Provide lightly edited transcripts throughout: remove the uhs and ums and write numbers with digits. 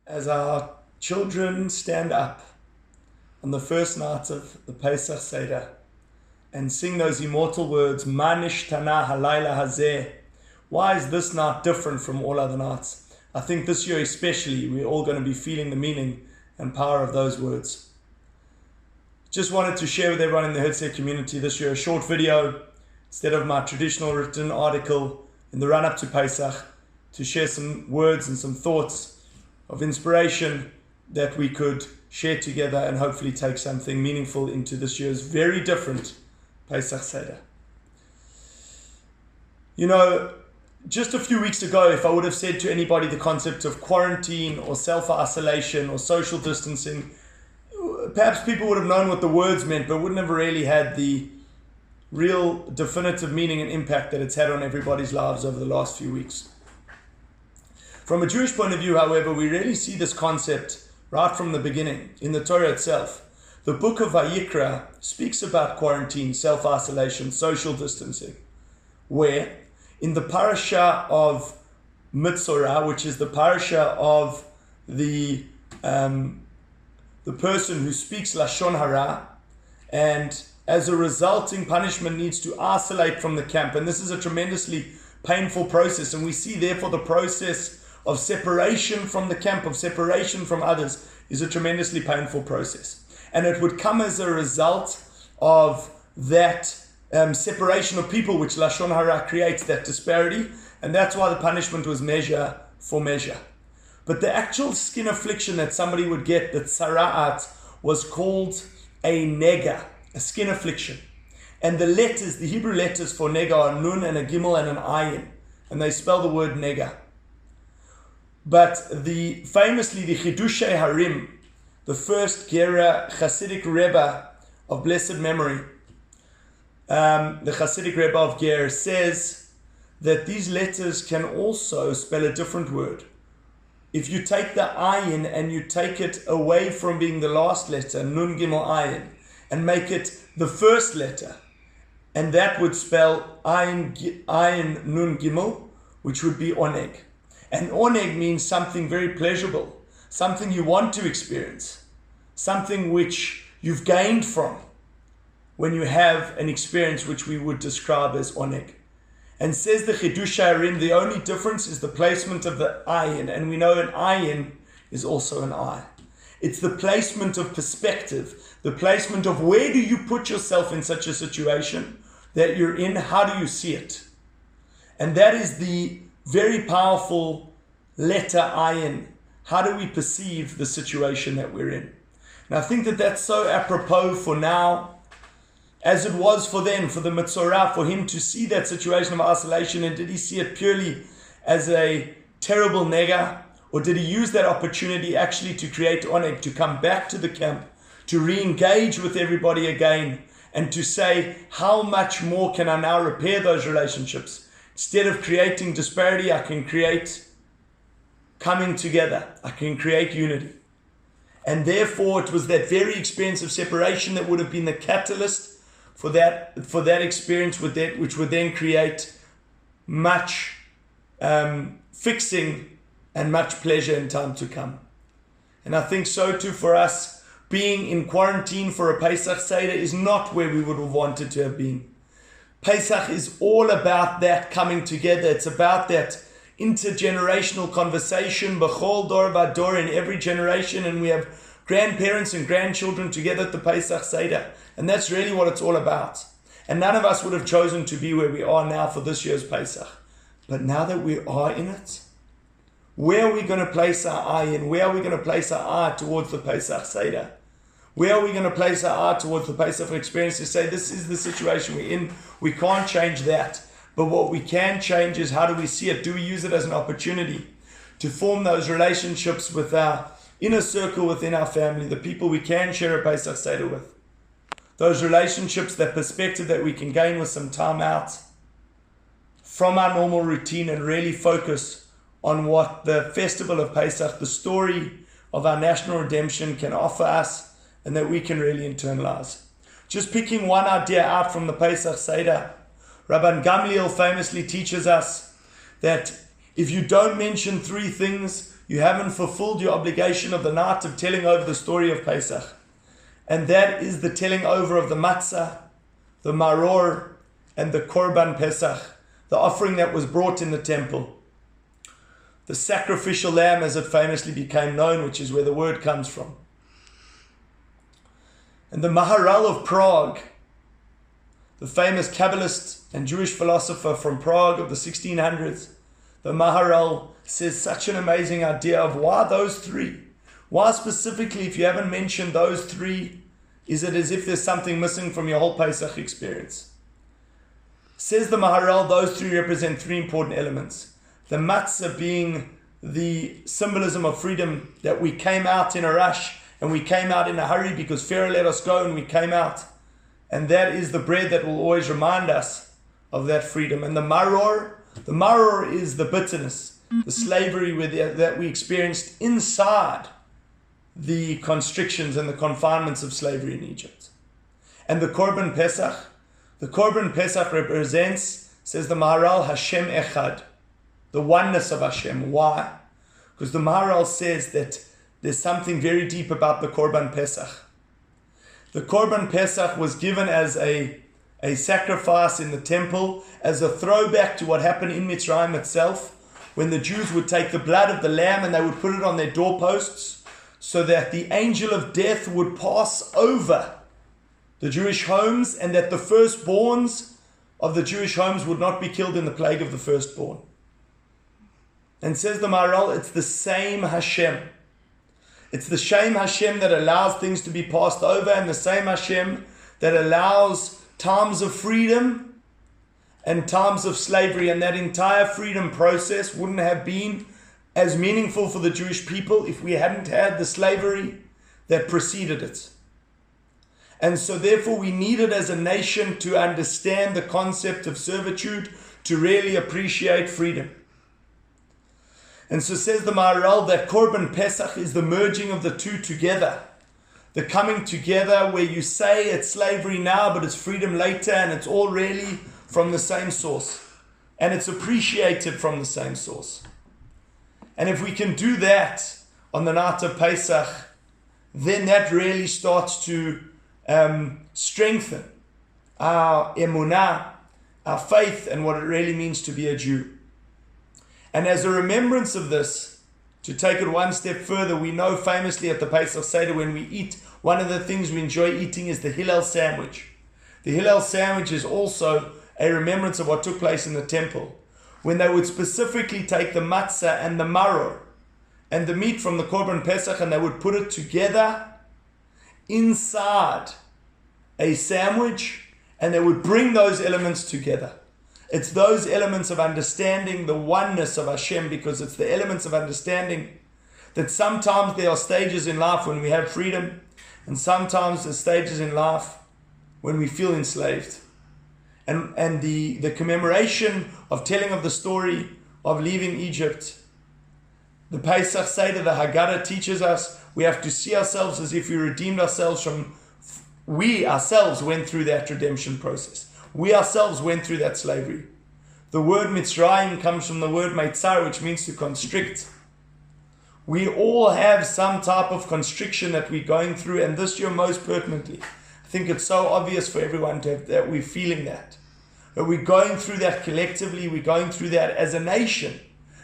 as our children stand up on the first night of the Pesach Seder and sing those immortal words, Ma nishtana halayla hazeh. Why is this night different from all other nights? I think this year especially, we're all going to be feeling the meaning and power of those words. Just wanted to share with everyone in the Herzog community this year a short video, instead of my traditional written article in the run-up to Pesach, to share some words and some thoughts of inspiration that we could share together and hopefully take something meaningful into this year's very different Pesach Seder. You know, just a few weeks ago, if I would have said to anybody the concept of quarantine or self-isolation or social distancing, perhaps people would have known what the words meant, but wouldn't have really had the real definitive meaning and impact that it's had on everybody's lives over the last few weeks. From a Jewish point of view, however, we really see this concept right from the beginning in the Torah itself. The book of Vayikra speaks about quarantine, self-isolation, social distancing, where in the parasha of Mitzorah, which is the parasha of the person who speaks Lashon Hara, and as a resulting punishment needs to isolate from the camp. And this is a tremendously painful process. And we see therefore the process of separation from the camp, of separation from others, is a tremendously painful process. And it would come as a result of that separation of people, which Lashon Hara creates, that disparity. And that's why the punishment was measure for measure. But the actual skin affliction that somebody would get, that tzara'at, was called a nega, a skin affliction. And the letters, the Hebrew letters for nega, are nun and a gimel and an ayin. And they spell the word nega. But famously, the Chidushei Harim, the first Gera Hasidic Rebbe of blessed memory, the Hasidic Rebbe of Ger, says that these letters can also spell a different word. If you take the ayin and you take it away from being the last letter, nun gimel ayin, and make it the first letter, and that would spell ayin nun gimel, which would be oneg. And oneg means something very pleasurable, something you want to experience, something which you've gained from when you have an experience which we would describe as oneg. And says the Chidush Harim, the only difference is the placement of the ayin. And we know an ayin is also an eye. It's the placement of perspective, the placement of where do you put yourself in such a situation that you're in, how do you see it? And that is the very powerful letter ayin. How do we perceive the situation that we're in? And I think that that's so apropos for now, as it was for them, for the Mitzorah, for him to see that situation of isolation. And did he see it purely as a terrible nega? Or did he use that opportunity actually to create oneg, to come back to the camp, to re-engage with everybody again, and to say, how much more can I now repair those relationships? Instead of creating disparity, I can create coming together. I can create unity. And therefore, it was that very experience of separation that would have been the catalyst for that experience, which would then create much fixing and much pleasure in time to come. And I think so too for us, being in quarantine for a Pesach Seder is not where we would have wanted to have been. Pesach is all about that coming together. It's about that intergenerational conversation, b'chol dor v'dor, in every generation, and we have grandparents and grandchildren together at the Pesach Seder. And that's really what it's all about. And none of us would have chosen to be where we are now for this year's Pesach. But now that we are in it, where are we going to place our eye in? Where are we going to place our eye towards the Pesach Seder? Where are we going to place our eye towards the Pesach experience to say, this is the situation we're in. We can't change that. But what we can change is, how do we see it? Do we use it as an opportunity to form those relationships with our inner circle within our family, the people we can share a Pesach Seder with? Those relationships, that perspective that we can gain with some time out from our normal routine and really focus on what the festival of Pesach, the story of our national redemption, can offer us, and that we can really internalize. Just picking one idea out from the Pesach Seder, Rabbi Gamliel famously teaches us that if you don't mention three things, you haven't fulfilled your obligation of the night of telling over the story of Pesach. And that is the telling over of the matzah, the maror, and the korban Pesach, the offering that was brought in the temple. The sacrificial lamb, as it famously became known, which is where the word comes from. And the Maharal of Prague, the famous Kabbalist and Jewish philosopher from Prague of the 1600s, the Maharal says such an amazing idea of why those three. Why specifically, if you haven't mentioned those three, is it as if there's something missing from your whole Pesach experience? Says the Maharal, those three represent three important elements. The matzah being the symbolism of freedom, that we came out in a rush and we came out in a hurry because Pharaoh let us go and we came out. And that is the bread that will always remind us of that freedom. And the maror is the bitterness, the slavery that we experienced inside the constrictions and the confinements of slavery in Egypt. And the Korban Pesach represents, says the Maharal, Hashem Echad, the oneness of Hashem. Why? Because the Maharal says that there's something very deep about the Korban Pesach. The Korban Pesach was given as a sacrifice in the temple, as a throwback to what happened in Mitzrayim itself, when the Jews would take the blood of the lamb and they would put it on their doorposts, so that the angel of death would pass over the Jewish homes and that the firstborns of the Jewish homes would not be killed in the plague of the firstborn. And says the Maharal, it's the same Hashem. It's the same Hashem that allows things to be passed over, and the same Hashem that allows times of freedom and times of slavery. And that entire freedom process wouldn't have been as meaningful for the Jewish people if we hadn't had the slavery that preceded it. And so therefore we needed as a nation to understand the concept of servitude to really appreciate freedom. And so says the Maharal that Korban Pesach is the merging of the two together. The coming together where you say it's slavery now, but it's freedom later, and it's all really from the same source. And it's appreciated from the same source. And if we can do that on the night of Pesach, then that really starts to strengthen our emunah, our faith, and what it really means to be a Jew. And as a remembrance of this, to take it one step further, we know famously at the Pesach Seder when we eat, one of the things we enjoy eating is the Hillel sandwich. The Hillel sandwich is also a remembrance of what took place in the temple, when they would specifically take the matzah and the maror and the meat from the Korban Pesach, and they would put it together inside a sandwich, and they would bring those elements together. It's those elements of understanding the oneness of Hashem, because it's the elements of understanding that sometimes there are stages in life when we have freedom, and sometimes there's stages in life when we feel enslaved. And the commemoration of telling of the story of leaving Egypt, the Pesach Seder, the Haggadah teaches us we have to see ourselves as if we redeemed ourselves from, we ourselves went through that redemption process. We ourselves went through that slavery. The word Mitzrayim comes from the word Meitzar, which means to constrict. We all have some type of constriction that we're going through, and this year most pertinently. I think it's so obvious for everyone to have that we're feeling that. But we're going through that collectively, we're going through that as a nation.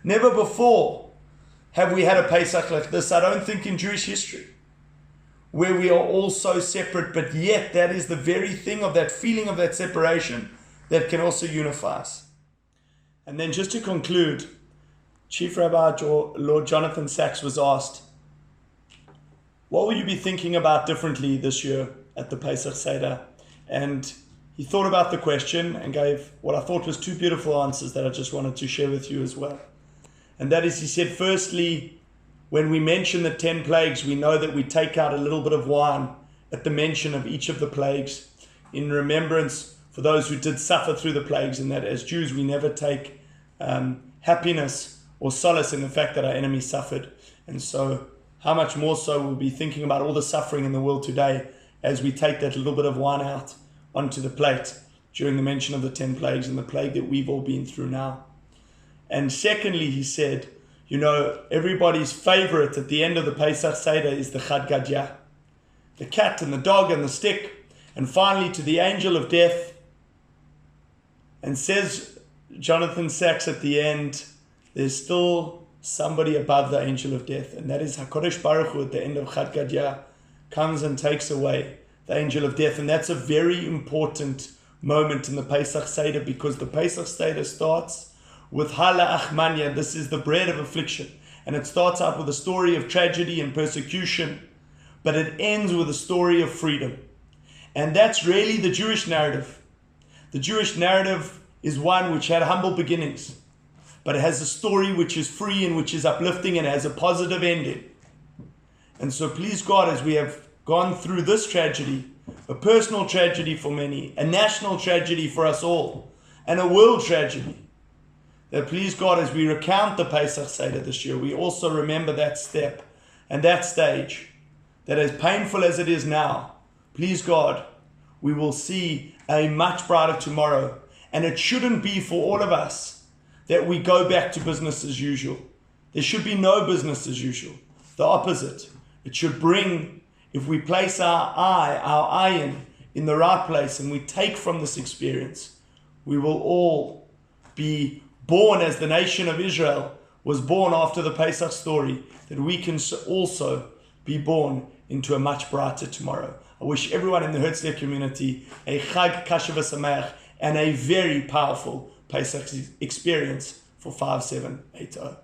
Never before have we had a Pesach like this, I don't think, in Jewish history, where we are all so separate, but yet that is the very thing of that feeling of that separation that can also unify us. And then just to conclude, Chief Rabbi Lord Jonathan Sachs was asked, what will you be thinking about differently this year at the Pesach Seder? And he thought about the question and gave what I thought was two beautiful answers that I just wanted to share with you as well. And that is, he said, firstly, when we mention the 10 plagues, we know that we take out a little bit of wine at the mention of each of the plagues in remembrance for those who did suffer through the plagues, and that as Jews we never take happiness or solace in the fact that our enemies suffered. And so how much more so we'll be thinking about all the suffering in the world today as we take that little bit of wine out onto the plate during the mention of the 10 plagues and the plague that we've all been through now. And secondly, he said, You know, everybody's favorite at the end of the Pesach Seder is the Chad Gadya, the cat and the dog and the stick, and finally to the angel of death. And says Jonathan Sachs at the end, there's still somebody above the angel of death, and that is HaKadosh Baruch Hu at the end of Chad Gadya comes and takes away the angel of death. And that's a very important moment in the Pesach Seder, because the Pesach Seder starts with Hala Achmanya. This is the bread of affliction, and it starts out with a story of tragedy and persecution, but it ends with a story of freedom. And that's really the Jewish narrative. The Jewish narrative is one which had humble beginnings, but it has a story which is free and which is uplifting and has a positive ending. And so please God, as we have gone through this tragedy, a personal tragedy for many, a national tragedy for us all, and a world tragedy, that please God, as we recount the Pesach Seder this year, we also remember that step and that stage, that as painful as it is now, please God, we will see a much brighter tomorrow. And it shouldn't be for all of us that we go back to business as usual. There should be no business as usual. The opposite. It should bring, if we place our eye in the right place, and we take from this experience, we will all be born as the nation of Israel was born after the Pesach story, that we can also be born into a much brighter tomorrow. I wish everyone in the Herzliya community a Chag Kasher V'Sameach and a very powerful Pesach experience for 5780.